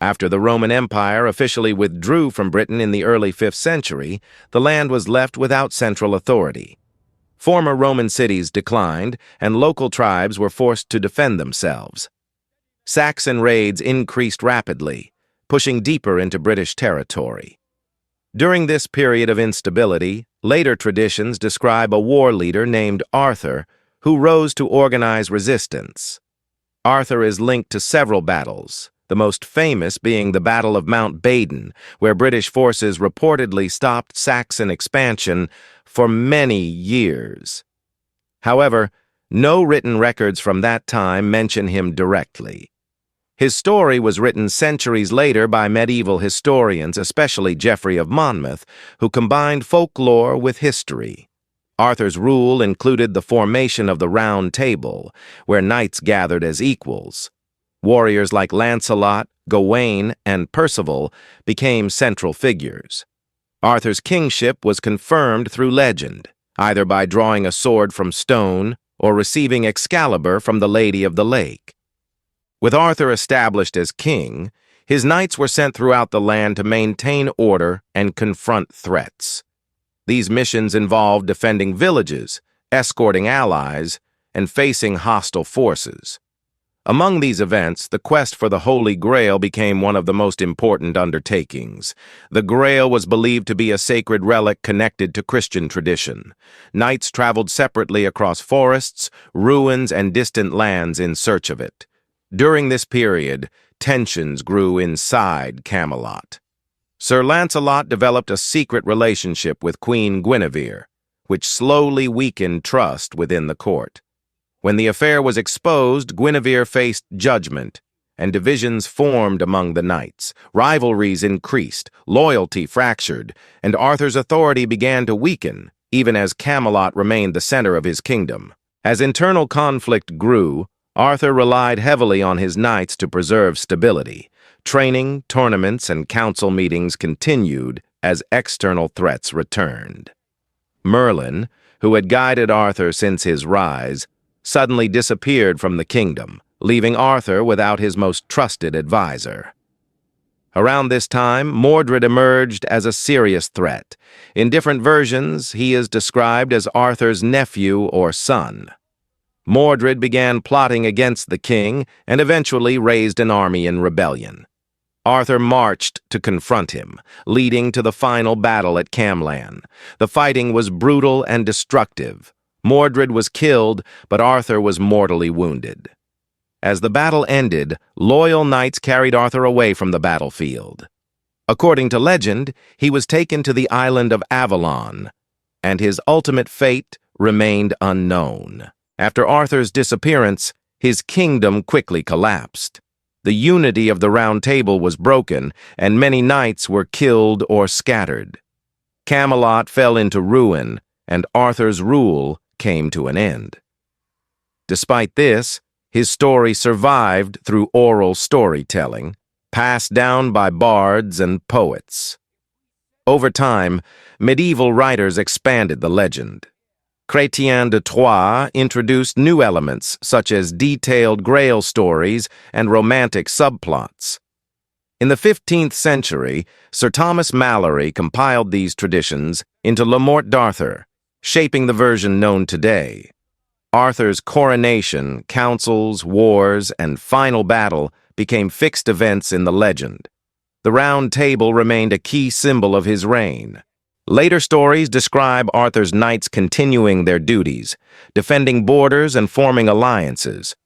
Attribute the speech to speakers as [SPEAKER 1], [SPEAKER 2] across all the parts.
[SPEAKER 1] After the Roman Empire officially withdrew from Britain in the early 5th century, the land was left without central authority. Former Roman cities declined, and local tribes were forced to defend themselves. Saxon raids increased rapidly, pushing deeper into British territory. During this period of instability, later traditions describe a war leader named Arthur, who rose to organize resistance. Arthur is linked to several battles, the most famous being the Battle of Mount Badon, where British forces reportedly stopped Saxon expansion for many years. However, no written records from that time mention him directly. His story was written centuries later by medieval historians, especially Geoffrey of Monmouth, who combined folklore with history. Arthur's rule included the formation of the Round Table, where knights gathered as equals. Warriors like Lancelot, Gawain, and Percival became central figures. Arthur's kingship was confirmed through legend, either by drawing a sword from stone or receiving Excalibur from the Lady of the Lake. With Arthur established as king, his knights were sent throughout the land to maintain order and confront threats. These missions involved defending villages, escorting allies, and facing hostile forces. Among these events, the quest for the Holy Grail became one of the most important undertakings. The Grail was believed to be a sacred relic connected to Christian tradition. Knights traveled separately across forests, ruins, and distant lands in search of it. During this period, tensions grew inside Camelot. Sir Lancelot developed a secret relationship with Queen Guinevere, which slowly weakened trust within the court. When the affair was exposed, Guinevere faced judgment, and divisions formed among the knights. Rivalries increased, loyalty fractured, and Arthur's authority began to weaken, even as Camelot remained the center of his kingdom. As internal conflict grew, Arthur relied heavily on his knights to preserve stability. Training, tournaments, and council meetings continued as external threats returned. Merlin, who had guided Arthur since his rise, suddenly disappeared from the kingdom, leaving Arthur without his most trusted advisor. Around this time, Mordred emerged as a serious threat. In different versions, he is described as Arthur's nephew or son. Mordred began plotting against the king and eventually raised an army in rebellion. Arthur marched to confront him, leading to the final battle at Camelot. The fighting was brutal and destructive. Mordred was killed, but Arthur was mortally wounded. As the battle ended, loyal knights carried Arthur away from the battlefield. According to legend, he was taken to the island of Avalon, and his ultimate fate remained unknown. After Arthur's disappearance, his kingdom quickly collapsed. The unity of the Round Table was broken, and many knights were killed or scattered. Camelot fell into ruin, and Arthur's rule came to an end. Despite this, his story survived through oral storytelling, passed down by bards and poets. Over time, medieval writers expanded the legend. Chrétien de Troyes introduced new elements such as detailed Grail stories and romantic subplots. In the 15th century, Sir Thomas Malory compiled these traditions into Le Morte d'Arthur, shaping the version known today. Arthur's coronation, councils, wars, and final battle became fixed events in the legend. The Round Table remained a key symbol of his reign. Later stories describe Arthur's knights continuing their duties, defending borders and forming alliances.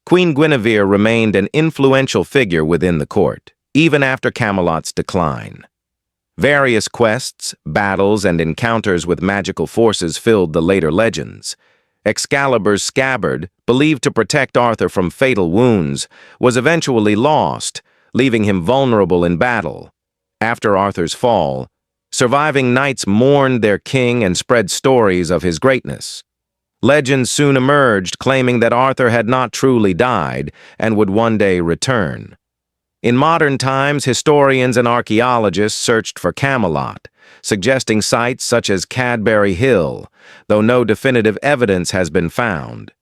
[SPEAKER 1] Queen Guinevere remained an influential figure within the court, even after Camelot's decline. Various quests, battles, and encounters with magical forces filled the later legends. Excalibur's scabbard, believed to protect Arthur from fatal wounds, was eventually lost, leaving him vulnerable in battle. After Arthur's fall, surviving knights mourned their king and spread stories of his greatness. Legends soon emerged claiming that Arthur had not truly died and would one day return. In modern times, historians and archaeologists searched for Camelot, suggesting sites such as Cadbury Hill, though no definitive evidence has been found.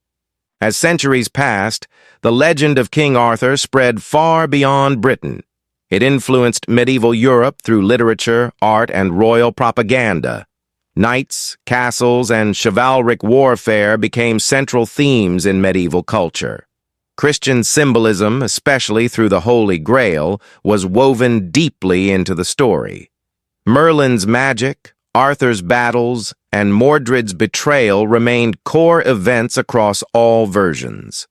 [SPEAKER 1] As centuries passed, the legend of King Arthur spread far beyond Britain. It influenced medieval Europe through literature, art, and royal propaganda. Knights, castles, and chivalric warfare became central themes in medieval culture. Christian symbolism, especially through the Holy Grail, was woven deeply into the story. Merlin's magic, Arthur's battles, and Mordred's betrayal remained core events across all versions.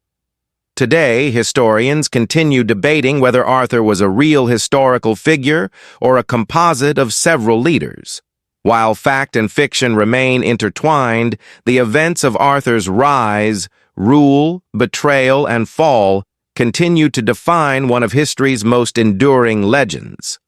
[SPEAKER 1] Today, historians continue debating whether Arthur was a real historical figure or a composite of several leaders. While fact and fiction remain intertwined, the events of Arthur's rise, rule, betrayal, and fall continue to define one of history's most enduring legends.